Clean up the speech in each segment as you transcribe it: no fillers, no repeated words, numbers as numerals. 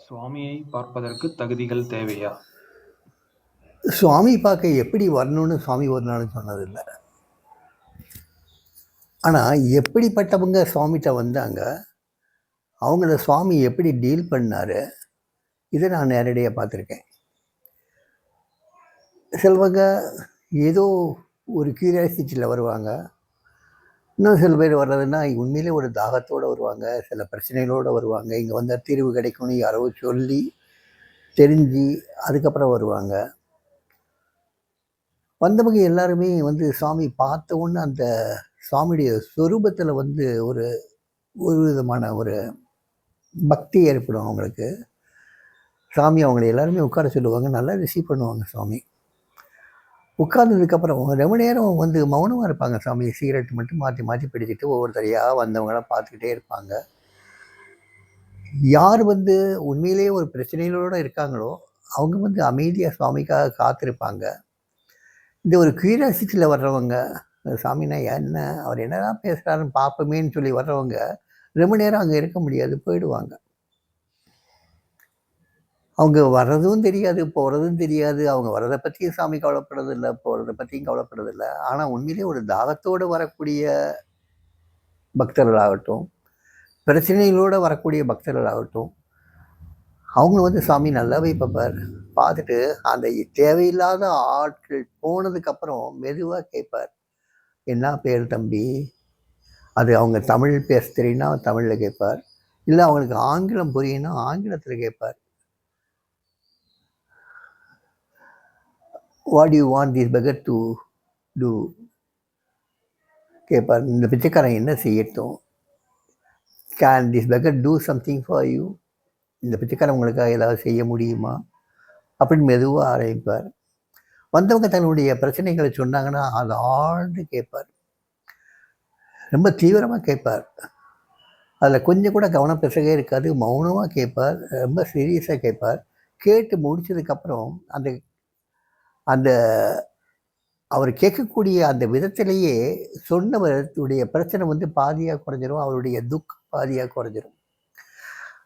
சுவாமியை பார்ப்பதற்கு தகுதிகள் தேவையா? சுவாமி பார்க்க எப்படி வரணும்னு சுவாமி ஒரு நாளும் சொன்னதில்லை. ஆனால் எப்படிப்பட்டவங்க சுவாமிகிட்ட வந்தாங்க, அவங்கள சுவாமி எப்படி டீல் பண்ணார், இதை நான் நேரடியாக பார்த்துருக்கேன். சிலவங்க ஏதோ ஒரு கியூரியாசிட்டியில் வருவாங்க. இன்னும் சில பேர் வர்றதுன்னா உண்மையிலே ஒரு தாகத்தோடு வருவாங்க, சில பிரச்சனைகளோடு வருவாங்க. இங்கே வந்தால் தீர்வு கிடைக்கும்னு யாரோ சொல்லி தெரிஞ்சு அதுக்கப்புறம் வருவாங்க. வந்தவங்க எல்லாருமே சாமி பார்த்த உடனே அந்த சாமியுடைய ஸ்வரூபத்தில் ஒரு ஒரு விதமான ஒரு பக்தி ஏற்படும் அவங்களுக்கு. சாமி அவங்களை எல்லாருமே உட்கார சொல்லுவாங்க, நல்லா ரிசீவ் பண்ணுவாங்க சாமி. உட்கார்ந்ததுக்கப்புறம் ரொம்ப நேரம் மௌனமாக இருப்பாங்க சாமி. சிகரெட் மட்டும் மாற்றி மாற்றி பிடிச்சிட்டு ஒவ்வொருத்தரையாக வந்தவங்களாம் பார்த்துக்கிட்டே இருப்பாங்க. யார் உண்மையிலேயே ஒரு பிரச்சனைகளோடு இருக்காங்களோ அவங்க அமைதியாக சுவாமிக்காக காத்திருப்பாங்க. இந்த ஒரு கியூரியாசிட்டியில் வர்றவங்க, சாமினா என்ன, அவர் என்னதான் பேசுகிறாருன்னு பார்ப்போமேன்னு சொல்லி வர்றவங்க ரொம்ப நேரம் அங்கே இருக்க முடியாது, போயிடுவாங்க. அவங்க வர்றதும் தெரியாது, போகிறதும் தெரியாது. அவங்க வர்றதை பற்றியும் சாமி கவலைப்படுறதில்லை, போகிறத பற்றியும் கவலைப்படுறதில்லை. ஆனால் உண்மையிலே ஒரு தாகத்தோடு வரக்கூடிய பக்தர்களாகட்டும், பிரச்சனைகளோடு வரக்கூடிய பக்தர்களாகட்டும், அவங்க சாமி நல்லாவே பார்ப்பார். பார்த்துட்டு அந்த தேவையில்லாத ஆட்கள் போனதுக்கப்புறம் மெதுவாக கேட்பார், என்ன பேர் தம்பி? அது அவங்க தமிழ் பேச தெரியுன்னா தமிழில் கேட்பார், இல்லை அவங்களுக்கு ஆங்கிலம் புரியுன்னா ஆங்கிலத்தில் கேட்பார். What you want this beggar to do கேட்பார். இந்த பிச்சைக்காரன் என்ன செய்யட்டும்? Can this beggar do something for you? இந்த பிச்சைக்காரன் உங்களுக்காக ஏதாவது செய்ய முடியுமா அப்படின்னு மெதுவாக ஆரம்பிப்பார். வந்தவங்க தன்னுடைய பிரச்சனைகளை சொன்னாங்கன்னா அதை ஆழ்ந்து கேட்பார், ரொம்ப தீவிரமாக கேட்பார். அதில் கொஞ்சம் கூட கவனம் பெருசவே இருக்காது, மௌனமாக கேட்பார், ரொம்ப சீரியஸாக கேட்பார். கேட்டு முடிச்சதுக்கப்புறம் அந்த அந்த அவர் கேட்கக்கூடிய அந்த விதத்திலேயே சொன்னவருடைய பிரச்சனை பாதியாக குறைஞ்சிரும், அவருடைய துக்கம் பாதியாக குறைஞ்சிரும்.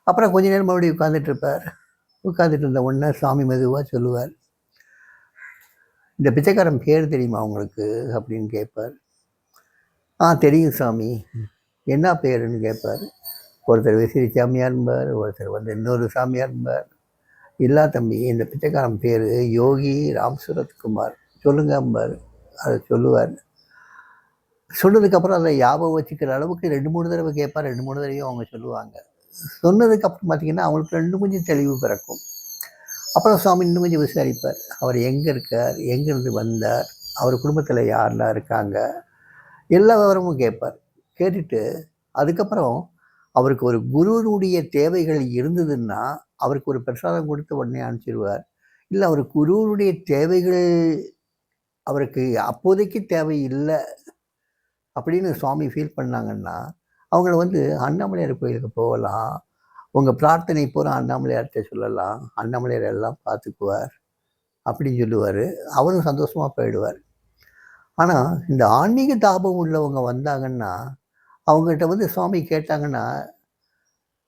அப்புறம் கொஞ்ச நேரம் மறுபடியும் உட்காந்துட்டு இருப்பார். உட்காந்துட்டு இருந்த உடனே சாமி மெதுவாக சொல்லுவார், இந்த பிச்சைக்காரன் பேர் தெரியுமா உங்களுக்கு அப்படின்னு கேட்பார். தெரியும் சாமி. என்ன பேருன்னு கேட்பார். ஒருத்தர் விசிறி சாமியார்பார், ஒருத்தர் இன்னொரு சாமியார்பார். இல்லா தம்பி, இந்த பிச்சைக்காரன் பேர் யோகி ராம் சுரத்குமார், சொல்லுங்கம்பார். அதை சொல்லுவார். சொன்னதுக்கப்புறம் அதை ஞாபகம் வச்சுக்கிற அளவுக்கு 2-3 தடவை கேட்பார். 2-3 தடவையும் அவங்க சொல்லுவாங்க. சொன்னதுக்கப்புறம் பார்த்திங்கன்னா அவங்களுக்கு ரெண்டும் கொஞ்சம் தெளிவு பிறக்கும். அப்புறம் சுவாமி இன்னும் கொஞ்சம் விசாரிப்பார், அவர் எங்கே இருக்கார், எங்கேருந்து வந்தார், அவர் குடும்பத்தில் யாரெல்லாம் இருக்காங்க, எல்லா விவரமும் கேட்பார். கேட்டுட்டு அதுக்கப்புறம் அவருக்கு ஒரு குருவனுடைய தேவைகள் இருந்ததுன்னா அவருக்கு ஒரு பிரசாதம் கொடுத்து உடனே அனுப்பிச்சிடுவார். இல்லை அவருக்கு குருவனுடைய தேவைகள் அவருக்கு அப்போதைக்கு தேவை இல்லை அப்படின்னு சுவாமி ஃபீல் பண்ணாங்கன்னா அவங்கள அண்ணாமலையார் கோயிலுக்கு போகலாம், உங்கள் பிரார்த்தனை பூரா அண்ணாமலையார்கிட்ட சொல்லலாம், அண்ணாமலையார் எல்லாம் பார்த்துக்குவார் அப்படின்னு சொல்லுவார். அவரும் சந்தோஷமாக போயிடுவார். ஆனால் இந்த ஆன்மீக தாபம் உள்ளவங்க வந்தாங்கன்னா அவங்ககிட்ட சுவாமி கேட்டாங்கன்னா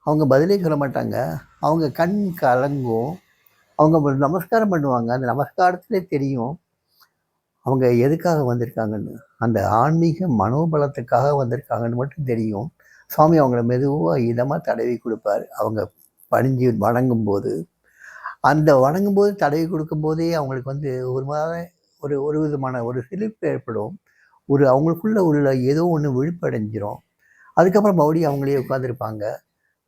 அவங்க பதிலே சொல்ல மாட்டாங்க. அவங்க கண் கலங்கும். அவங்க நமஸ்காரம் பண்ணுவாங்க. அந்த நமஸ்காரத்திலே தெரியும் அவங்க எதுக்காக வந்திருக்காங்கன்னு. அந்த ஆன்மீக மனோபலத்துக்காக வந்திருக்காங்கன்னு மட்டும் தெரியும். சுவாமி அவங்கள மெதுவாக இதமாக தடவி கொடுப்பார். அவங்க பணிஞ்சு வணங்கும்போது, அந்த வணங்கும்போது தடவி கொடுக்கும்போதே அவங்களுக்கு ஒரு மாதிரி ஒரு விதமான ஒரு சிலிர்ப்பு ஏற்படும். அவங்களுக்குள்ள உள்ள ஏதோ ஒன்று விழிப்படைஞ்சிரும். அதுக்கப்புறம் மறுபடியும் அவங்களே உட்காந்துருப்பாங்க.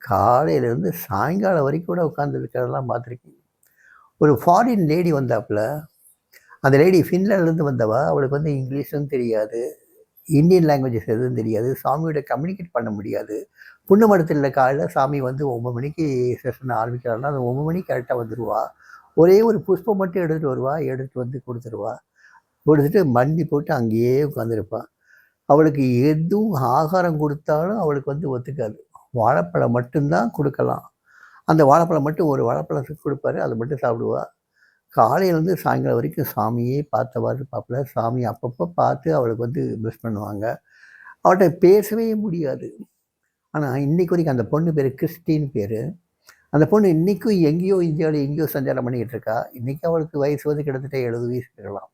காலையிலேருந்து சாயங்காலம் வரைக்கும் கூட உட்காந்துருக்கிறதெல்லாம் பார்த்துருக்கேன். ஒரு ஃபாரின் லேடி வந்தாப்புல. அந்த லேடி ஃபின்லாண்ட்லேருந்து வந்தவா. அவளுக்கு இங்கிலீஷும் தெரியாது, இந்தியன் லாங்குவேஜஸ் எதுவும் தெரியாது, சாமியோட கம்யூனிகேட் பண்ண முடியாது. புண்ணமடத்தில் காலையில் சாமி 9 மணிக்கு செஷன் ஆரம்பிக்கிறாருன்னா அந்த 9 மணிக்கு கரெக்டாக வந்துடுவா. ஒரே ஒரு புஷ்பம் மட்டும் எடுத்துகிட்டு வருவா, எடுத்துகிட்டு கொடுத்துருவா. கொடுத்துட்டு மண்டி போட்டு அங்கேயே உட்காந்துருப்பாள். அவளுக்கு எதுவும் ஆகாரம் கொடுத்தாலும் அவளுக்கு ஒத்துக்காது. வாழைப்பழம் மட்டும்தான் கொடுக்கலாம். அந்த வாழைப்பழம் மட்டும் ஒரு வாழைப்பழத்துக்கு கொடுப்பாரு, அதை மட்டும் சாப்பிடுவாள். காலையிலேருந்து சாயங்காலம் வரைக்கும் சாமியே பார்த்தவாறு பார்ப்பல. சாமி அப்பப்போ பார்த்து அவளுக்கு ப்ளஸ் பண்ணுவாங்க. அவள்கிட்ட பேசவே முடியாது. ஆனால் இன்றைக்கு வரைக்கும் அந்த பொண்ணு பேர் கிறிஸ்டின் பேர். அந்த பொண்ணு இன்றைக்கும் எங்கேயோ இந்தியாவில் எங்கேயோ சஞ்சாரம் பண்ணிக்கிட்டு இருக்கா. இன்றைக்கி அவளுக்கு வயசு வந்து கிட்டத்தட்ட 70 வயசு இருக்கலாம்.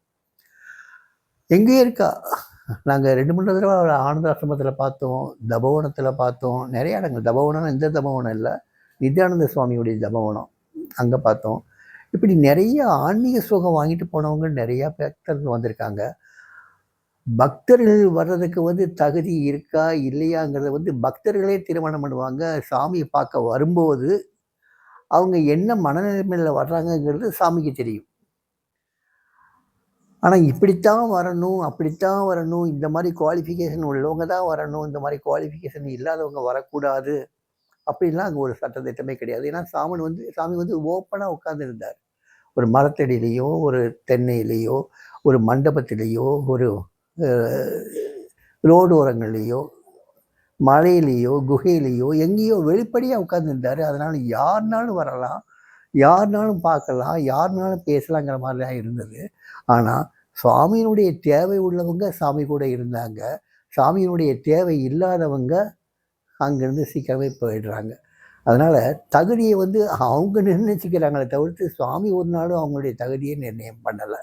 எங்கேயோ இருக்கா. நாங்கள் 2-3 தடவை அவளை ஆனந்த ஆசிரமத்தில் பார்த்தோம், தபோவனத்தில் பார்த்தோம், நிறைய இடங்கள். தபோவனம் இந்த தபோவனம் இல்லை, நித்யானந்த சுவாமியுடைய தபோவனம், அங்கே பார்த்தோம். இப்படி நிறைய ஆன்மீக சுகம் வாங்கிட்டு போனவங்க நிறையா பக்தர்கள் வந்திருக்காங்க. பக்தர்கள் வர்றதுக்கு வந்து தகுதி இருக்கா இல்லையாங்கிறத வந்து பக்தர்களே தீர்மானம் பண்ணுவாங்க. சாமியை பார்க்க வரும்போது அவங்க என்ன மனநிலைமையில் வர்றாங்கங்கிறது சாமிக்கு தெரியும். ஆனால் இப்படித்தான் வரணும், அப்படித்தான் வரணும், இந்த மாதிரி குவாலிஃபிகேஷன் உள்ளவங்க தான் வரணும், இந்த மாதிரி குவாலிஃபிகேஷன் இல்லாதவங்க வரக்கூடாது அப்படின்லாம் அங்கே ஒரு சட்டத்திட்டமே கிடையாது. ஏன்னா சாமி வந்து ஓப்பனாக உட்காந்துருந்தார். ஒரு மரத்தடியிலையோ, ஒரு தென்னையிலையோ, ஒரு மண்டபத்திலேயோ, ஒரு ரோடு ஓரங்கள்லேயோ, மலையிலேயோ, குகையிலேயோ எங்கேயோ வெளிப்படையாக உட்காந்துருந்தார். அதனால் யாருனாலும் வரலாம், யாருனாலும் பார்க்கலாம், யாருனாலும் பேசலாங்கிற மாதிரி தான் இருந்தது. ஆனால் சுவாமியினுடைய தேவை உள்ளவங்க சாமி கூட இருந்தாங்க. சாமியினுடைய தேவை இல்லாதவங்க அங்கேருந்து சீக்கிரமே போயிடுறாங்க. அதனால் தகுதியை வந்து அவங்க நிர்ணயிச்சுக்கிறாங்களே தவிர்த்து சுவாமி ஒரு நாளும் அவங்களுடைய தகுதியை நிர்ணயம் பண்ணலை.